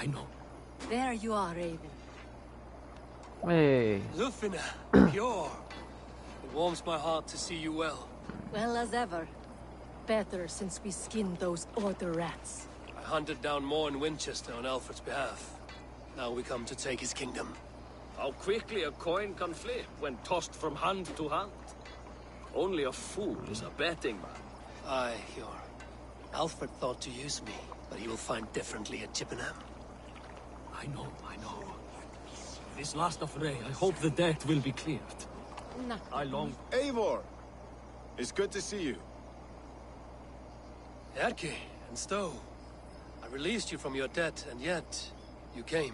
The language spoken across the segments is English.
I know. There you are, Raven. Hey. Lufina, pure. It warms my heart to see you well. Well as ever. Better since we skinned those Order rats. I hunted down more in Winchester on Alfred's behalf. Now we come to take his kingdom. How quickly a coin can flip when tossed from hand to hand. Only a fool is a betting man. Aye, Hjor. Alfred thought to use me, but he will find differently at Chippenham. I know. This last affray, I hope the debt will be cleared. No. I long... Eivor! It's good to see you. Erke and Stowe. I released you from your debt, and yet you came.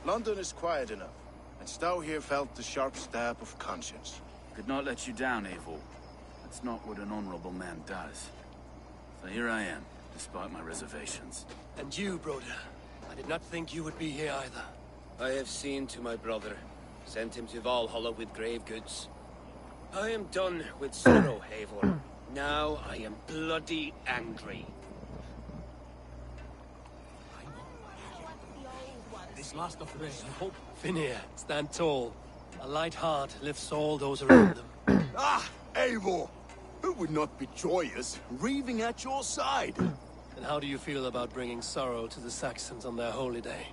London is quiet enough, and Stowe here felt the sharp stab of conscience. Could not let you down, Eivor. That's not what an honorable man does. So here I am, despite my reservations. And you, Broder. I did not think you would be here either. I have seen to my brother, sent him to Valhalla with grave goods. I am done with sorrow, Eivor. Now I am bloody angry. This last affray, I hope... Finir, stand tall. A light heart lifts all those around them. Ah, Eivor! Who would not be joyous, raving at your side? And how do you feel about bringing sorrow to the Saxons on their holy day?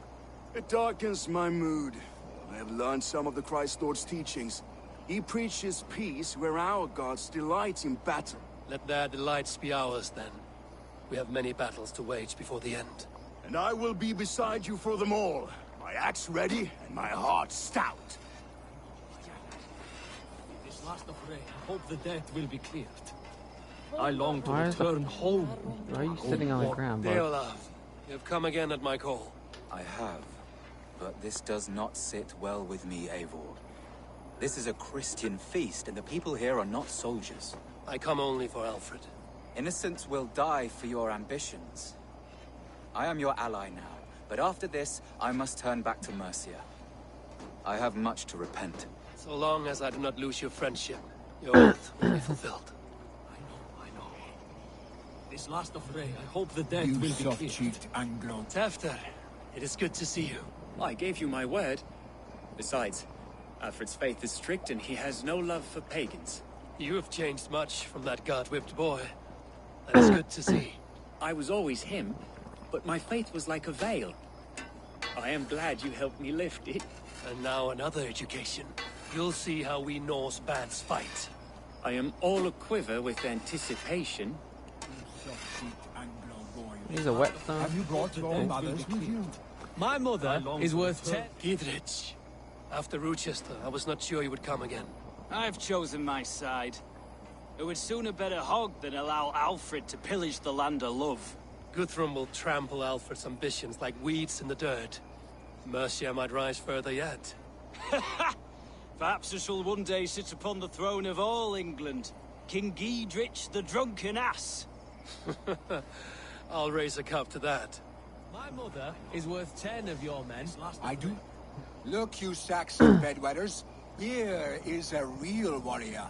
It darkens my mood. I have learned some of the Christ Lord's teachings. He preaches peace where our gods delight in battle. Let their delights be ours, then. We have many battles to wage before the end. And I will be beside you for them all. My axe ready and my heart stout. This last affray, I hope the debt will be cleared. I long to return home. Why are you sitting on the ground, bud? Deolav, you have come again at my call. I have, but this does not sit well with me, Eivor. This is a Christian feast, and the people here are not soldiers. I come only for Alfred. Innocents will die for your ambitions. I am your ally now, but after this, I must turn back to Mercia. I have much to repent. So long as I do not lose your friendship, your oath will be fulfilled. I know. This last affray, I hope the debt will be cleared. Soft-cheeked Anglo. Tafter, it is good to see you. I gave you my word. Besides, Alfred's faith is strict and he has no love for pagans. You have changed much from that God-whipped boy. That is good to see. I was always him, but my faith was like a veil. I am glad you helped me lift it. And now another education. You'll see how we Norse bads fight. I am all aquiver with anticipation. Soft-cheeked Anglo boy. He's a whetstone. Have you brought your mothers with you? My mother is worth 10... Gidrich. After Rochester, I was not sure you would come again. I've chosen my side. It would sooner bet a hog than allow Alfred to pillage the land of love. Guthrum will trample Alfred's ambitions like weeds in the dirt. Mercia might rise further yet. Perhaps I shall one day sit upon the throne of all England. King Giedrich the drunken ass. I'll raise a cup to that. My mother is worth 10 of your men. I do. Look, you Saxon bedwetters. Here is a real warrior.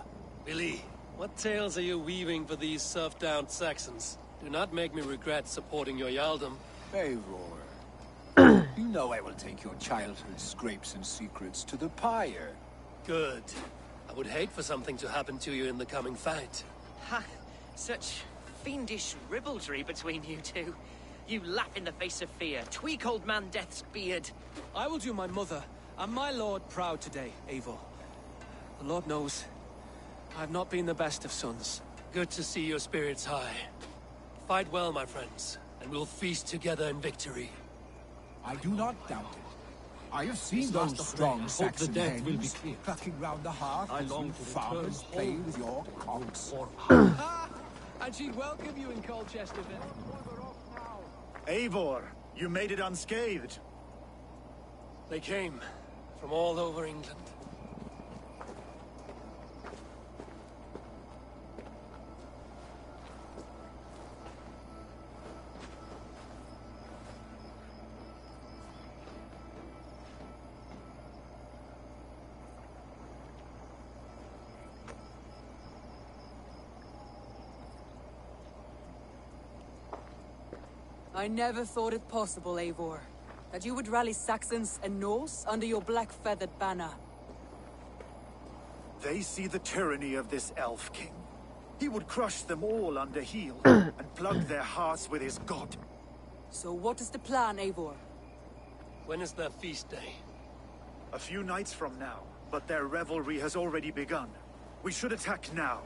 Billy, what tales are you weaving for these serf-down Saxons? Do not make me regret supporting your Jarldom. Eivor. You know I will take your childhood scrapes and secrets to the pyre. Good. I would hate for something to happen to you in the coming fight. Ha! Such fiendish ribaldry between you two. You laugh in the face of fear, tweak old man Death's beard. I will do my mother and my lord proud today, Eivor. The Lord knows, I have not been the best of sons. Good to see your spirits high. Fight well, my friends, and we'll feast together in victory. I do not doubt it. I have seen those strong Saxon hens clucking round the hearth as you farmers play with your cocks. And she'd welcome you in Colchester, then. Eivor, you made it unscathed. They came from all over England. I never thought it possible, Eivor. that you would rally Saxons and Norse under your black-feathered banner. They see the tyranny of this elf king. He would crush them all under heel and plug their hearts with his god. So what is the plan, Eivor? When is their feast day? A few nights from now, but their revelry has already begun. We should attack now.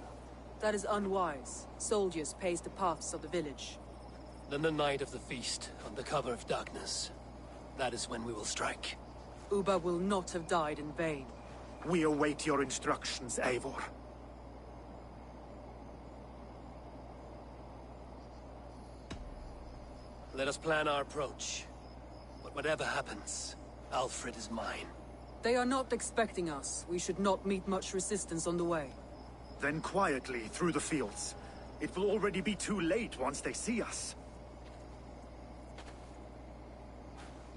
That is unwise. Soldiers pace the paths of the village. Then the night of the feast, under cover of darkness. That is when we will strike. Uba will not have died in vain. We await your instructions, Eivor. Let us plan our approach. But whatever happens, Alfred is mine. They are not expecting us. We should not meet much resistance on the way. Then quietly through the fields. It will already be too late once they see us.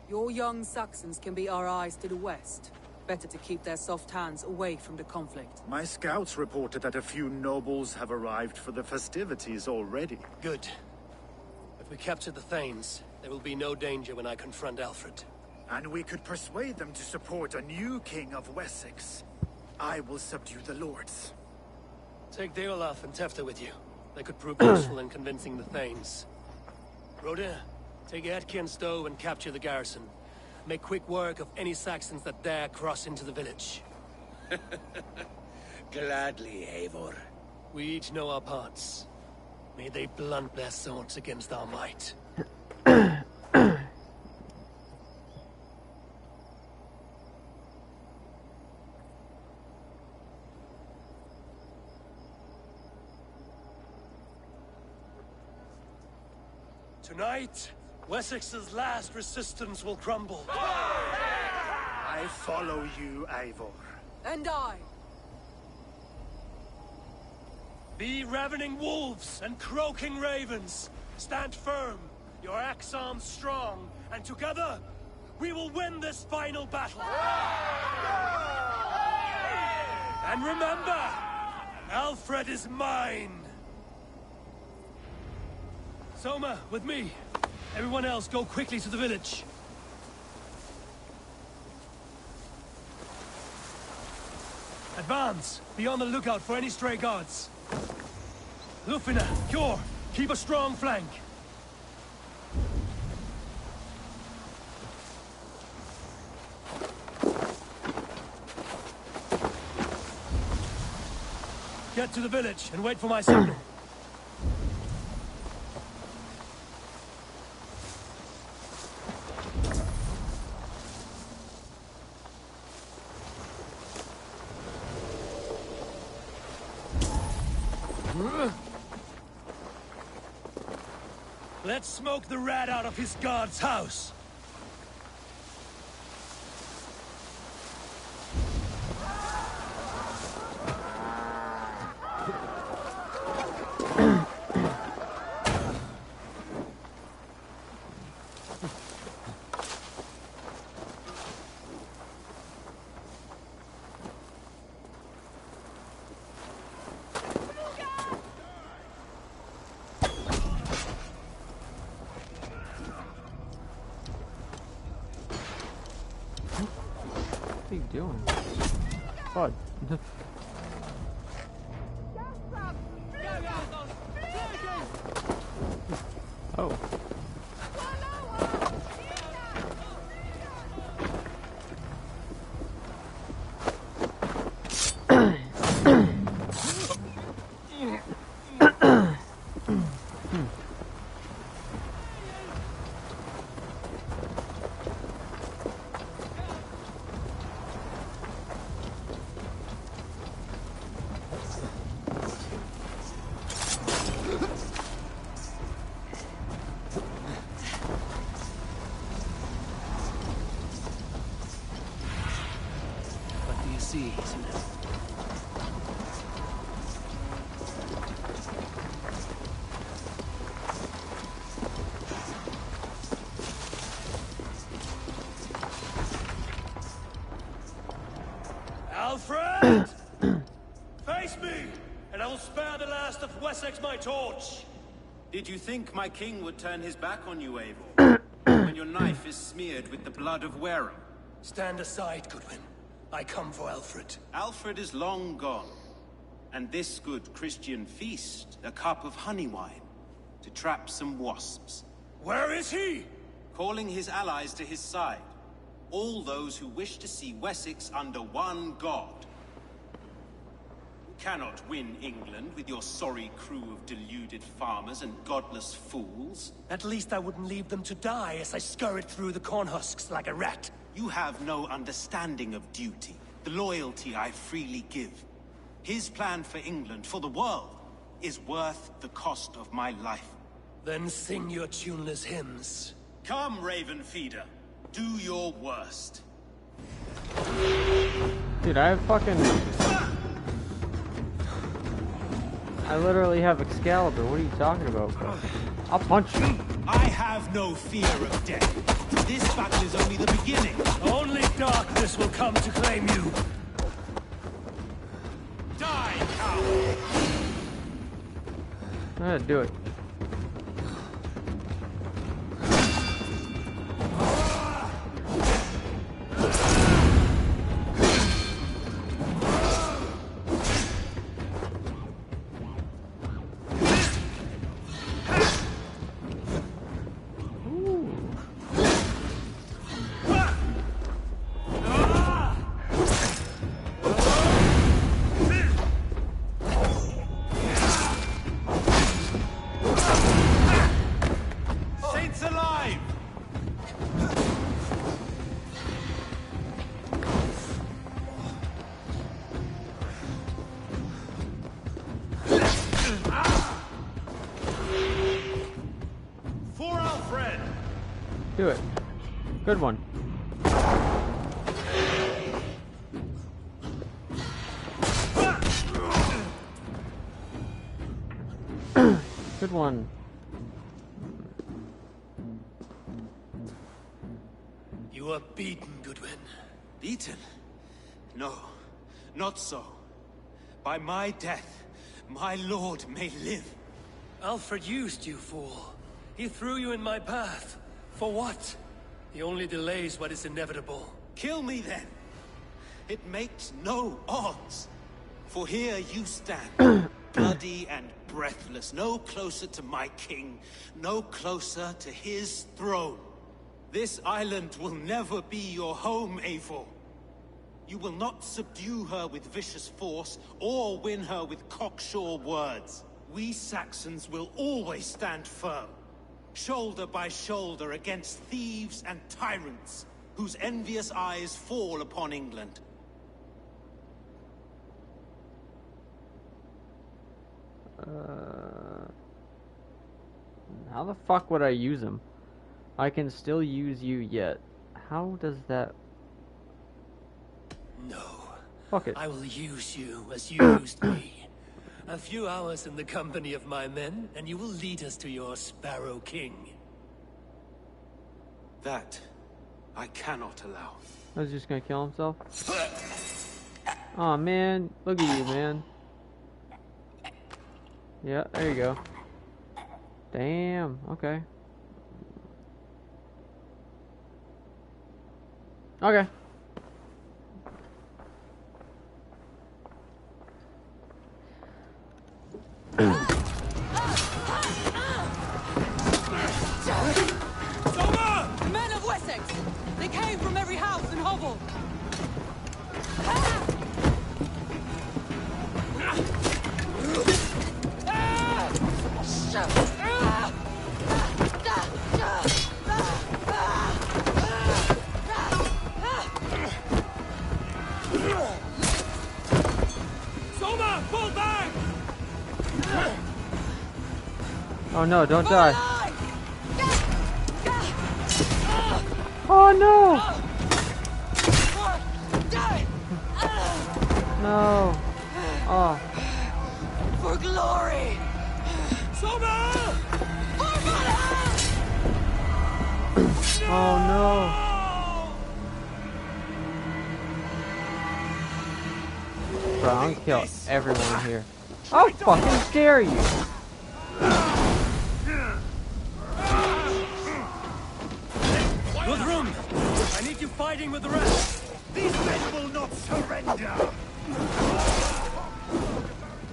Your young Saxons can be our eyes to the west. Better to keep their soft hands away from the conflict. My scouts reported that a few nobles have arrived for the festivities already. Good. If we capture the Thanes, there will be no danger when I confront Alfred. And we could persuade them to support a new king of Wessex. I will subdue the lords. Take Deolaf and Tefta with you. They could prove useful in convincing the Thanes. Rhoda, take Etki and Stowe and capture the garrison. Make quick work of any Saxons that dare cross into the village. Gladly, Eivor. We each know our parts. May they blunt their swords against our might. Tonight, Wessex's last resistance will crumble. I follow you, Eivor. And I. Be ravening wolves and croaking ravens. Stand firm, your axe arms strong, and together, we will win this final battle. And remember, Alfred is mine. Soma, with me. Everyone else, go quickly to the village. Advance! Be on the lookout for any stray guards. Lufina, Kjor, keep a strong flank. Get to the village and wait for my signal. Let's smoke the rat out of his guard's house. What are you doing? Bud. Oh. Alfred! Face me, and I will spare the last of Wessex my torch. Did you think my king would turn his back on you, Eivor? When and your knife is smeared with the blood of Wareham. Stand aside, Goodwin. I come for Alfred. Alfred is long gone. And this good Christian feast, a cup of honey wine, to trap some wasps. Where is he? Calling his allies to his side. All those who wish to see Wessex under one god. You cannot win England with your sorry crew of deluded farmers and godless fools. At least I wouldn't leave them to die as I scurried through the corn husks like a rat. You have no understanding of duty, the loyalty I freely give. His plan for England, for the world, is worth the cost of my life. Then sing your tuneless hymns. Come, Raven Feeder. Do your worst. Dude, I literally have Excalibur. What are you talking about, bro? I'll punch you. I have no fear of death. This battle is only the beginning. Only darkness will come to claim you. Die, coward! Go ahead, do it. Do it. Good one. Good one. You are beaten, Goodwin. Beaten? No, not so. By my death, my lord may live. Alfred used you, fool. He threw you in my path. For what? He only delays what is inevitable. Kill me then. It makes no odds. For here you stand, bloody and breathless, no closer to my king, no closer to his throne. This island will never be your home, Eivor. You will not subdue her with vicious force, or win her with cocksure words. We Saxons will always stand firm, shoulder by shoulder against thieves and tyrants, whose envious eyes fall upon England. How the fuck would I use him? I can still use you yet. How does that... No. Fuck it. I will use you as you used me. A few hours in the company of my men, and you will lead us to your Sparrow King. That I cannot allow. I was just gonna kill himself. Aw, man. Look at you, man. Yeah, there you go. Damn, okay. Okay. Men of Wessex! They came from every house and hovel! Soma, fall back! Oh no, don't die. Oh no! No. Oh. For glory! Soma! Oh no. Bro, I'm gonna kill everyone here. How fucking dare you? Take I need you fighting with the rest. These men will not surrender!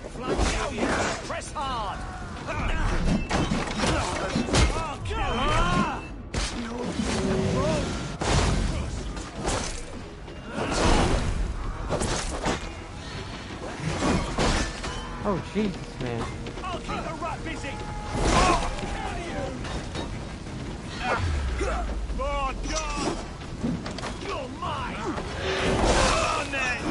Flank down here! Press hard! Oh, Jesus, man. I'll keep the rat busy! Oh, God! You're mine! On then!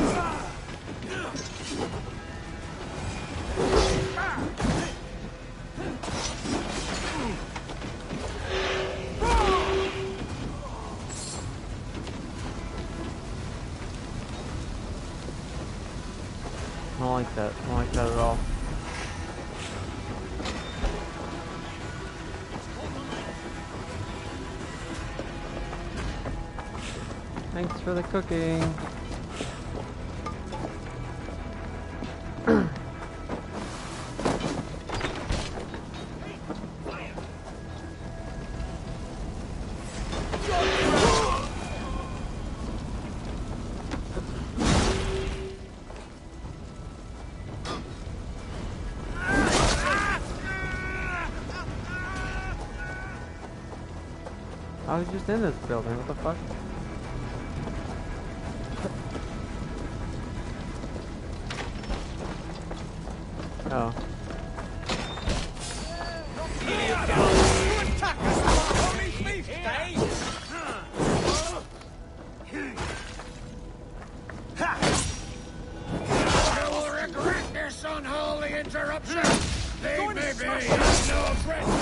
I don't like that. I don't like that at all. Thanks for the cooking. I was just in this building, what the fuck? Oh. You will regret this unholy interruption! Leave me be! I'm no threat to you!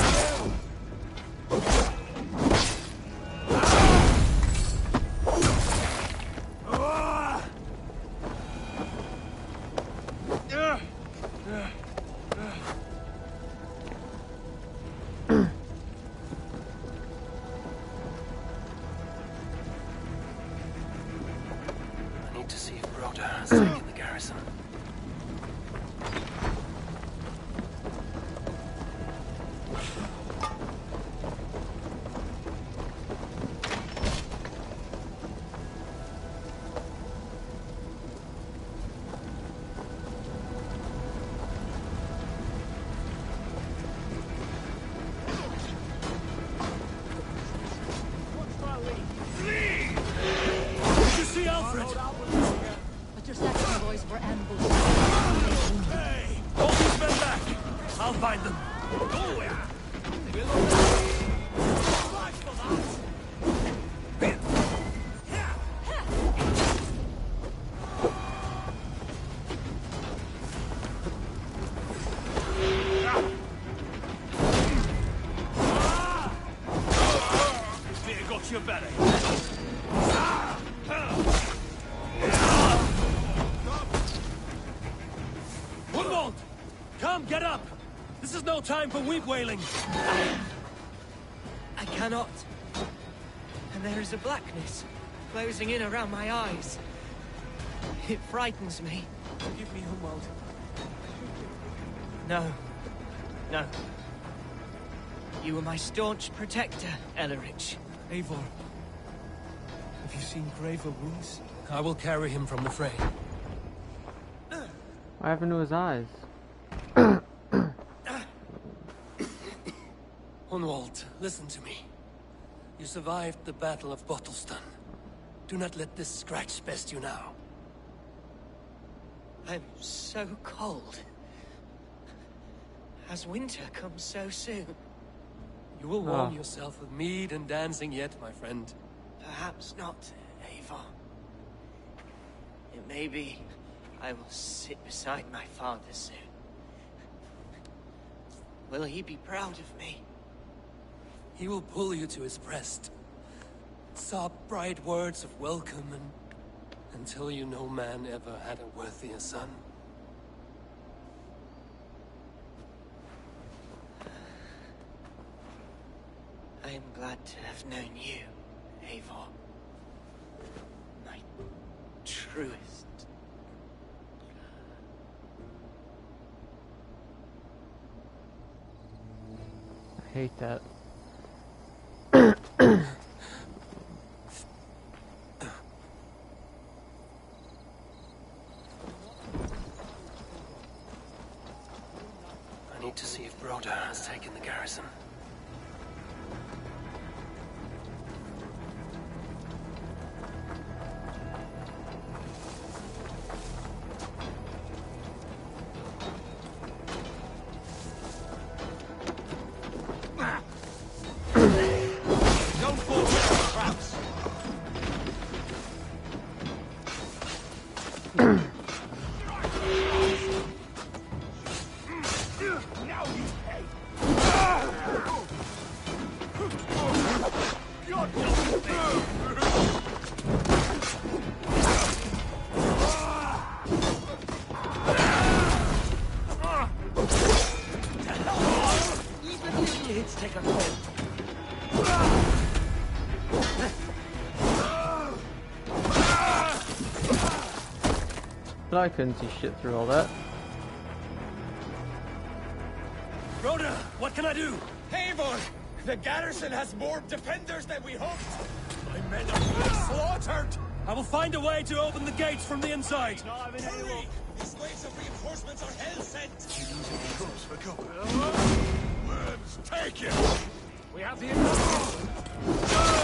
I need to see if Rhoda has taken the garrison. Did you see Alfred? But your Saxon boys were ambushed. Hey! Hold these men back! I'll find them. Spear got your belly. Woodwald! Come, get up! This is no time for weep wailing. I cannot. And there is a blackness closing in around my eyes. It frightens me. Forgive me, Humwald. No. No. You were my staunch protector, Ellerich. Eivor, have you seen graver wounds? I will carry him from the fray. What happened to his eyes? Hunwald, listen to me. You survived the Battle of Bottleston. Do not let this scratch best you now. I'm so cold. Has winter come so soon? You will warm yourself with mead and dancing yet, my friend. Perhaps not, Eivor. It may be I will sit beside my father soon. Will he be proud of me? He will pull you to his breast. Sob bright words of welcome and tell you no man ever had a worthier son. I am glad to have known you, Eivor. My truest. I hate that. Rhoda has taken the garrison. Don't fall into the traps. Now you pay. God even little hits take a toll. But I couldn't see shit through all that. Rhoda, what can I do? Eivor! The garrison has more defenders than we hoped! My men are being slaughtered! I will find a way to open the gates from the inside. Not having any luck. These waves of reinforcements are hell-sent! Troops for cover. Worms, take it! We have the advantage.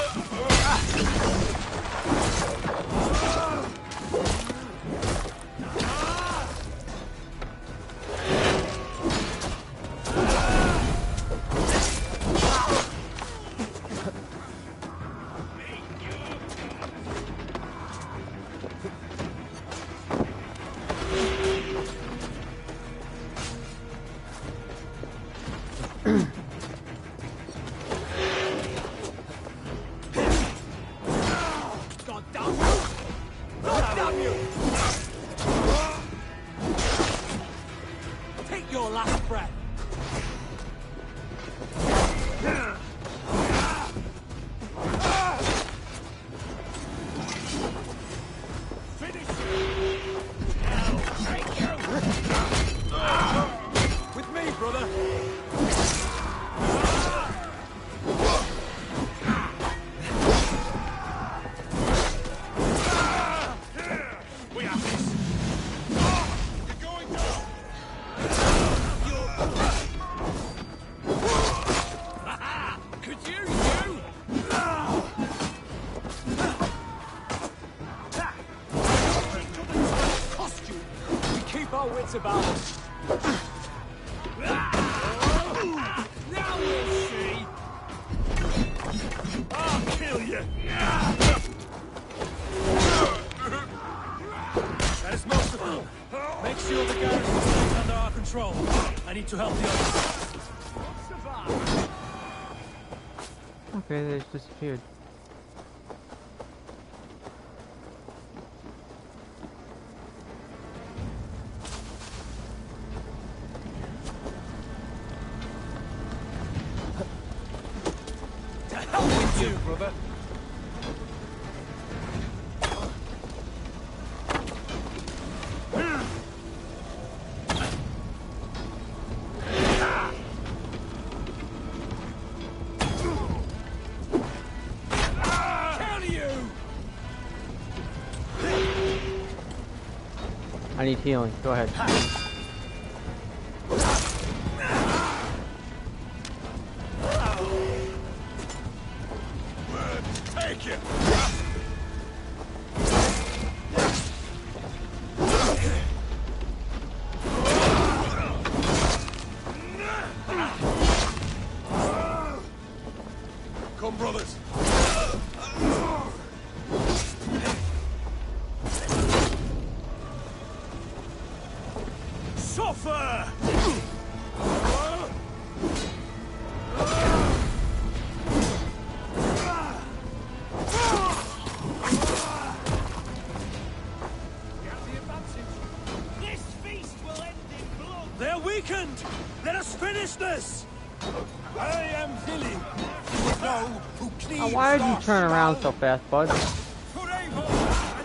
Take your last breath. Finish it! Now, take you! With me, brother. We have this! You're going down! Could you? Costume. We keep our wits about us. Now we'll see! I'll kill you! That is most of them. Make sure the garrison stays under our control. I need to help the others. Okay, they just disappeared. To hell with you, brother. I need healing. Go ahead. Take it! Come, brothers! Suffer! This feast will end in blood! They're weakened! Let us finish this! I am Billy. Know who Oh, why did you turn around so fast, bud? and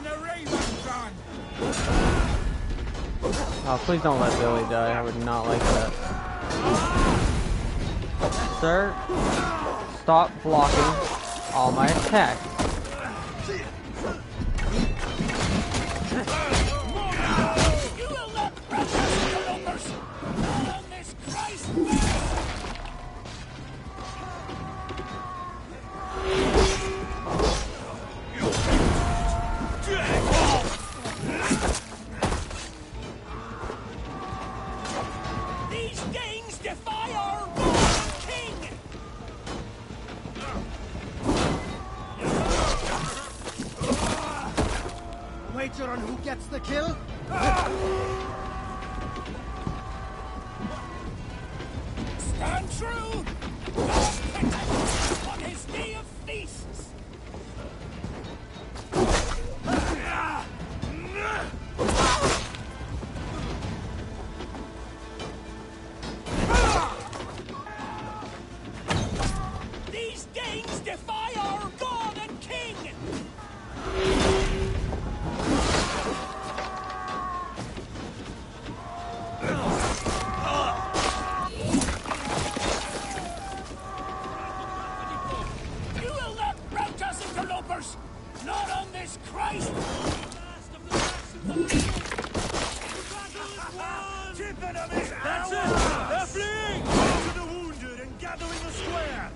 the Raven Gun. Oh, please don't let Billy die. I would not like that. Sir, stop blocking all my attacks. You will not protest the numbers on this Christ! wager on who gets the kill? Stand true! On his day of feasts! These Danes defy our god and king! You will not rout us interlopers! Not on this Christ! Tipping of his That's hours! it! They're fleeing! Go to the wounded and gather in the square!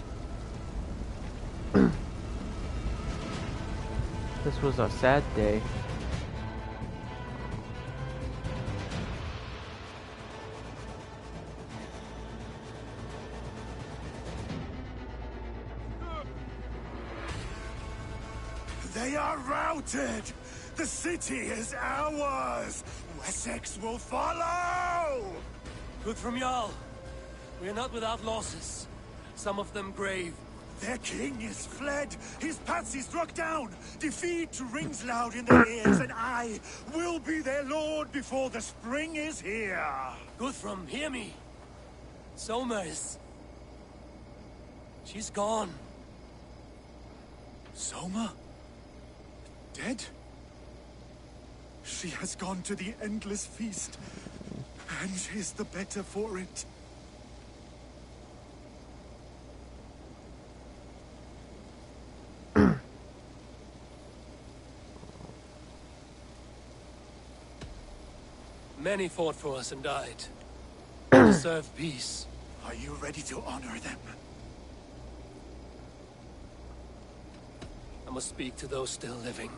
This was a sad day. They are routed! The city is ours! Wessex will follow! Good from Jarl. We are not without losses. Some of them grave. Their king is fled! His patsy struck down! Defeat rings loud in their ears, and I will be their lord before the spring is here! Guthrum, hear me. Somers. She's gone. Soma? Dead? She has gone to the endless feast, and is the better for it. Many fought for us and died. We deserve peace. Are you ready to honor them? I must speak to those still living.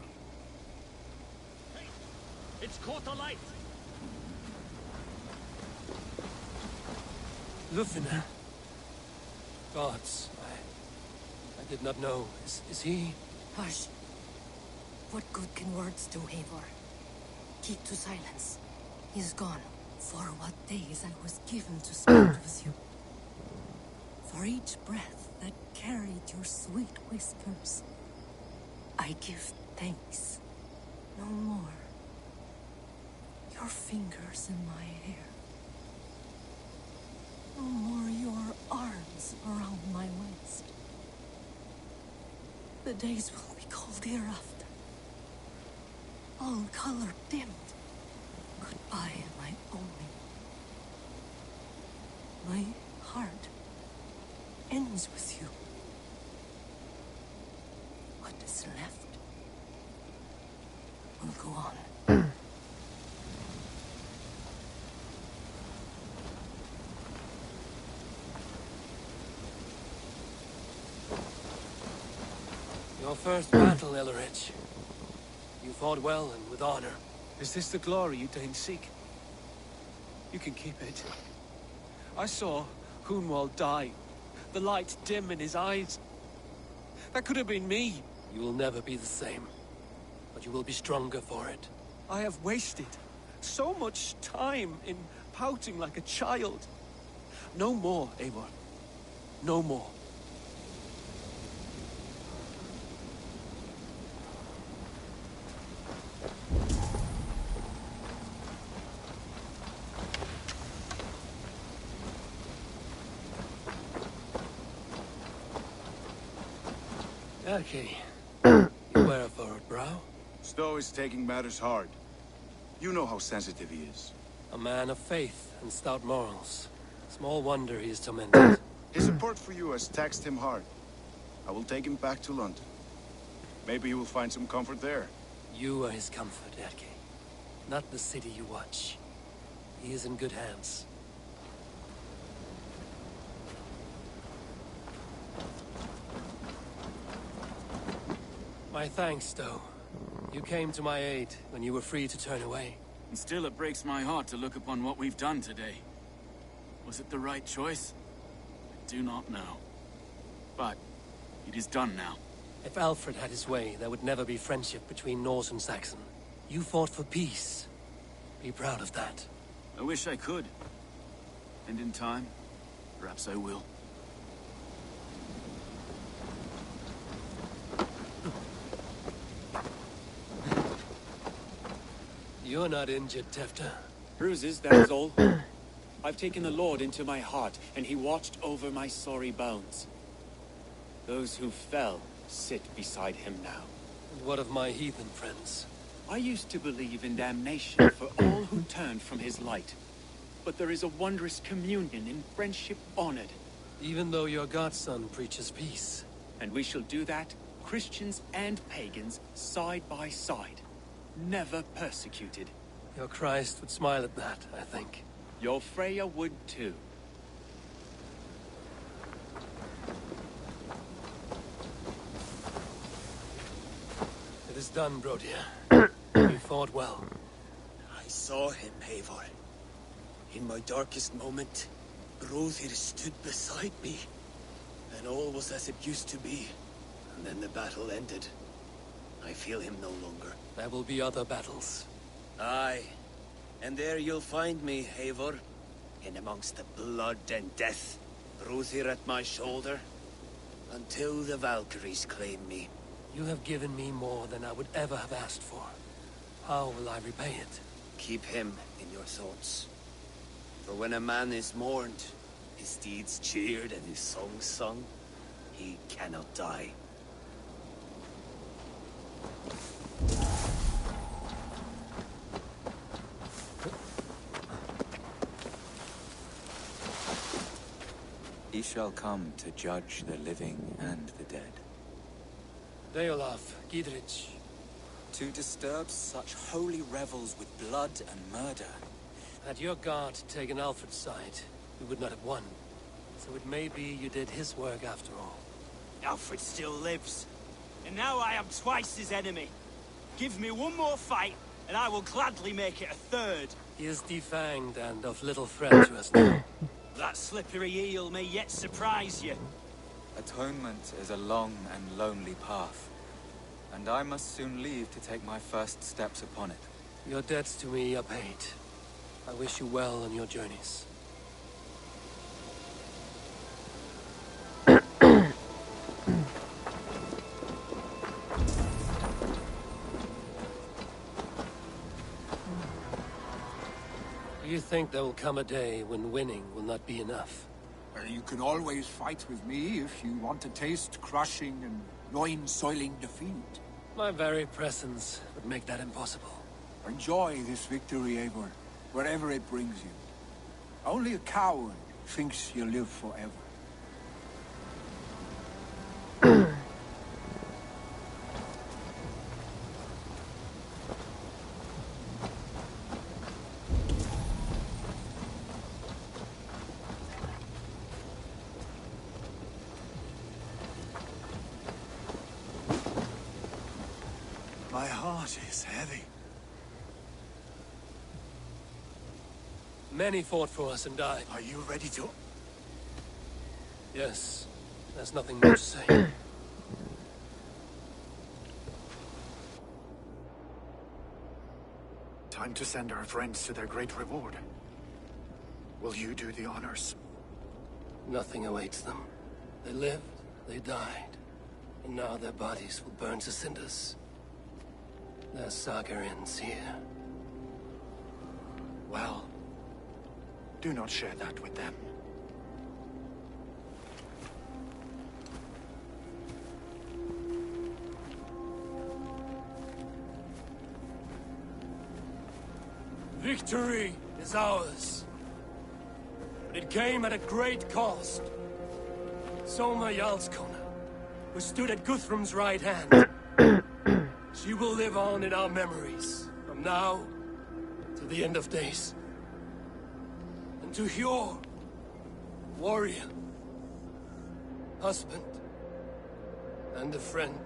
It's caught alight! Lufina. Gods, I did not know. Is he? Hush. What good can words do, Eivor? Keep to silence. He's gone. For what days I was given to spend with you. For each breath that carried your sweet whispers. I give thanks. No more. Your fingers in my hair. No more your arms around my waist. The days will be cold hereafter. All color dimmed. Goodbye, my only. My heart ends with you. What is left will go on. Your first battle, Ellerich. You fought well and with honor. Is this the glory you deign seek? You can keep it. I saw Hunwald die. The light dim in his eyes. That could have been me. You will never be the same. But you will be stronger for it. I have wasted so much time in pouting like a child. No more, Eivor. No more. Okay. You wear a furrowed brow? Stowe is taking matters hard. You know how sensitive he is. A man of faith and stout morals. Small wonder he is tormented. His support for you has taxed him hard. I will take him back to London. Maybe he will find some comfort there. You are his comfort, Erke. Not the city you watch. He is in good hands. My thanks, Stowe. You came to my aid when you were free to turn away. And still it breaks my heart to look upon what we've done today. Was it the right choice? I do not know. But it is done now. If Alfred had his way, there would never be friendship between Norse and Saxon. You fought for peace. Be proud of that. I wish I could. And in time, perhaps I will. You're not injured, Tefta. Bruises, that is all. I've taken the Lord into my heart, and he watched over my sorry bones. Those who fell sit beside him now. And what of my heathen friends? I used to believe in damnation for all who turned from his light. But there is a wondrous communion in friendship honored. Even though your godson preaches peace. And we shall do that, Christians and pagans, side by side. Never persecuted. Your Christ would smile at that, I think. Your Freya would too. It is done, Brodia. You fought well. I saw him, Eivor. In my darkest moment, Brothir stood beside me. And all was as it used to be. And then the battle ended. I feel him no longer. There will be other battles. Aye. And there you'll find me, Eivor. In amongst the blood and death. Brothir at my shoulder. Until the Valkyries claim me. You have given me more than I would ever have asked for. How will I repay it? Keep him in your thoughts. For when a man is mourned, his deeds cheered and his songs sung, he cannot die. He shall come to judge the living and the dead. Deolaf, Gidrich. To disturb such holy revels with blood and murder. Had your guard taken Alfred's side, we would not have won. So it may be you did his work after all. Alfred still lives. And now I am twice his enemy. Give me one more fight, and I will gladly make it a third. He is defanged and of little threat to us now. That slippery eel may yet surprise you. Atonement is a long and lonely path. And I must soon leave to take my first steps upon it. Your debts to me are paid. I wish you well on your journeys. Do you think there will come a day when winning will not be enough? You can always fight with me if you want to taste crushing and loin-soiling defeat. My very presence would make that impossible. Enjoy this victory, Eivor, wherever it brings you. Only a coward thinks you'll live forever. My heart is heavy. Many fought for us and died. Are you ready to... Yes. There's nothing more to say. Time to send our friends to their great reward. Will you do the honors? Nothing awaits them. They lived, they died. And now their bodies will burn to cinders. Their saga ends here. Well, do not share that with them. Victory is ours. But it came at a great cost. Soma Jarlskona, who stood at Guthrum's right hand. She will live on in our memories, from now to the end of days. And to Hjor, warrior, husband, and a friend,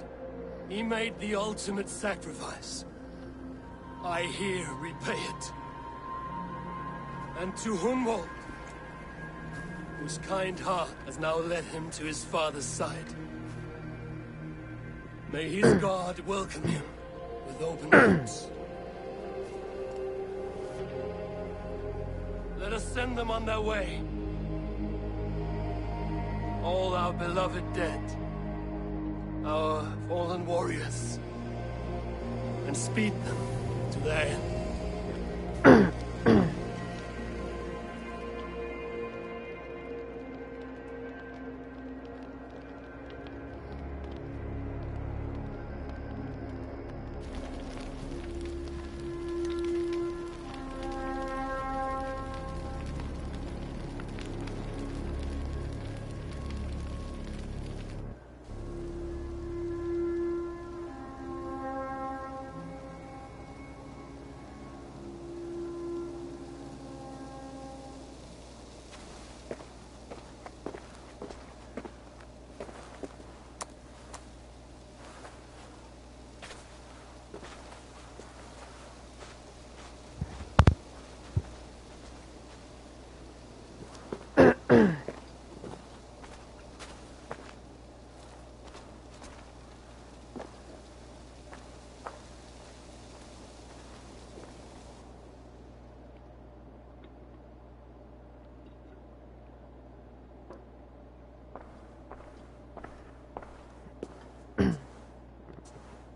he made the ultimate sacrifice. I here repay it. And to Hunwald, whose kind heart has now led him to his father's side. May his God welcome him with open arms. Let us send them on their way. All our beloved dead. Our fallen warriors. And speed them to their end.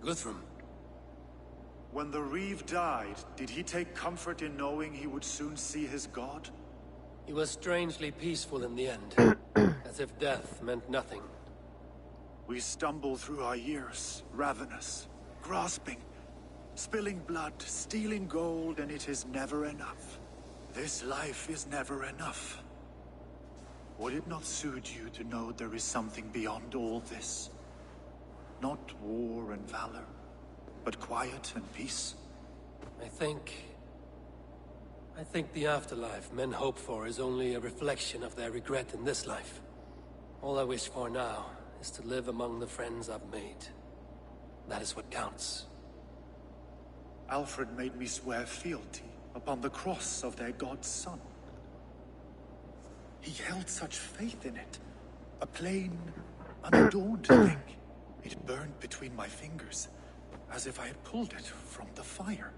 Guthrum. When the Reeve died, did he take comfort in knowing he would soon see his god? He was strangely peaceful in the end, as if death meant nothing. We stumble through our years, ravenous, grasping, spilling blood, stealing gold, and it is never enough. This life is never enough. Would it not suit you to know there is something beyond all this? Not war and valor, but quiet and peace? I think the afterlife men hope for is only a reflection of their regret in this life. All I wish for now is to live among the friends I've made. That is what counts. Alfred made me swear fealty upon the cross of their god's son. He held such faith in it. A plain, unadorned thing. It burned between my fingers, as if I had pulled it from the fire.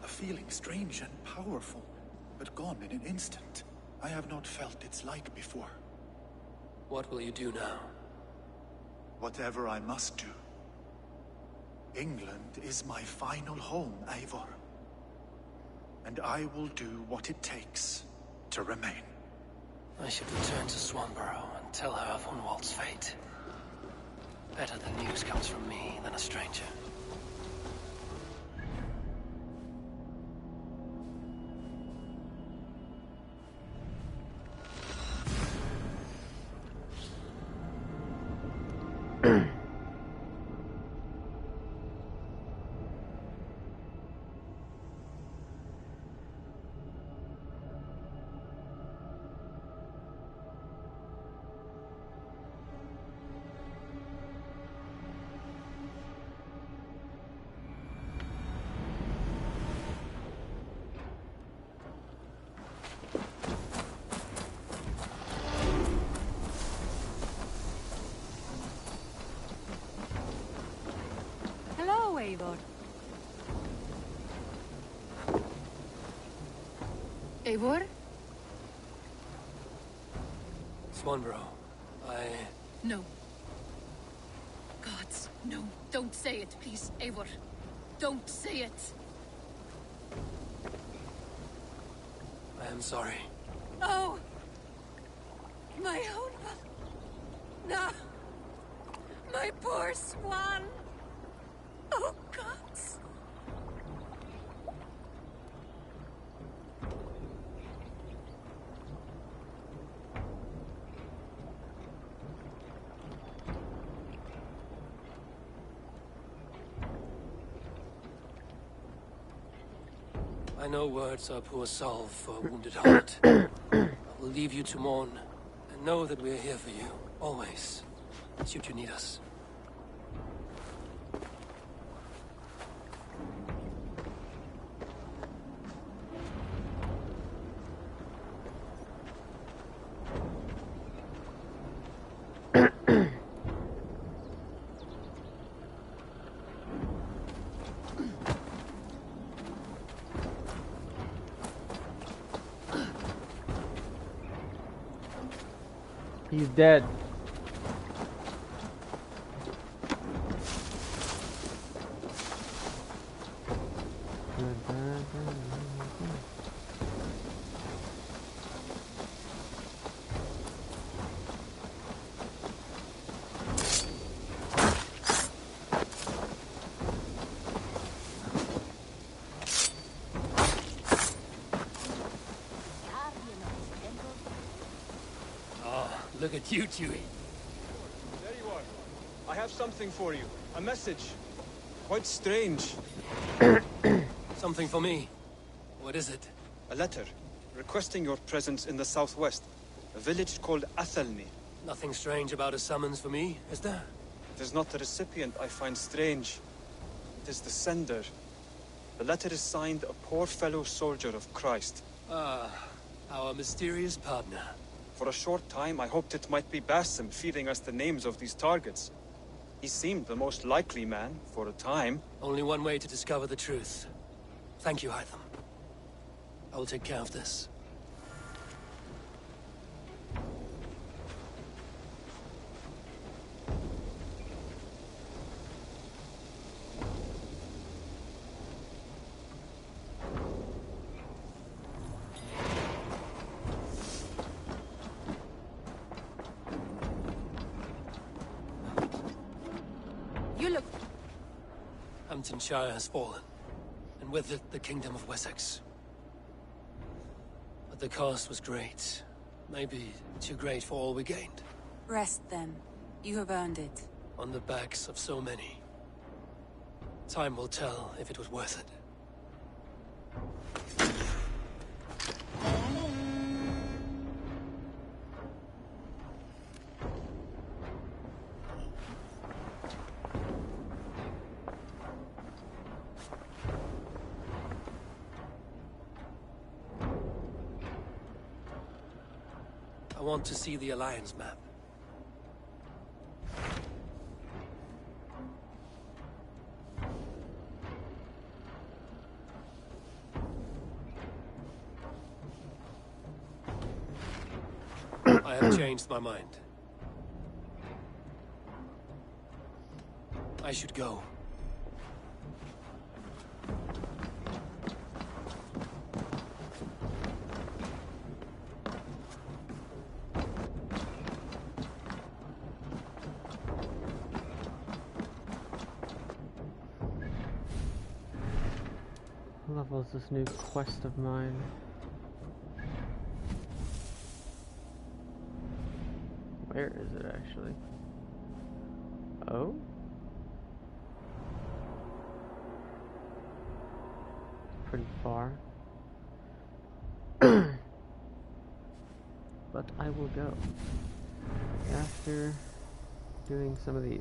A feeling strange and powerful, but gone in an instant. I have not felt its like before. What will you do now? Whatever I must do. England is my final home, Eivor. And I will do what it takes to remain. I should return to Swanborough and tell her of Hunwald's fate. Better the news comes from me than a stranger. Eivor. Eivor? Swanborough, No. Gods, no. Don't say it, please, Eivor. Don't say it. I am sorry. Oh! My own... No! My poor swan! Oh, gods! I know words are poor salve for a wounded heart. I will leave you to mourn, and know that we are here for you, always, should you need us. He's dead. Look at you, Chewie. There you are. I have something for you. A message. Quite strange. Something for me. What is it? A letter requesting your presence in the southwest. A village called Athelney. Nothing strange about a summons for me, is there? It is not the recipient I find strange. It is the sender. The letter is signed a poor fellow soldier of Christ. Ah, our mysterious partner. For a short time, I hoped it might be Basim feeding us the names of these targets. He seemed the most likely man, for a time. Only one way to discover the truth. Thank you, Hytham. I will take care of this. Hamptonshire has fallen, and with it the Kingdom of Wessex. But the cost was great. Maybe too great for all we gained. Rest then. You have earned it. On the backs of so many. Time will tell if it was worth it. I want to see the Alliance map. I have changed my mind. I should go. What level is this new quest of mine? Where is it actually? Oh? Pretty far. But I will go after doing some of these.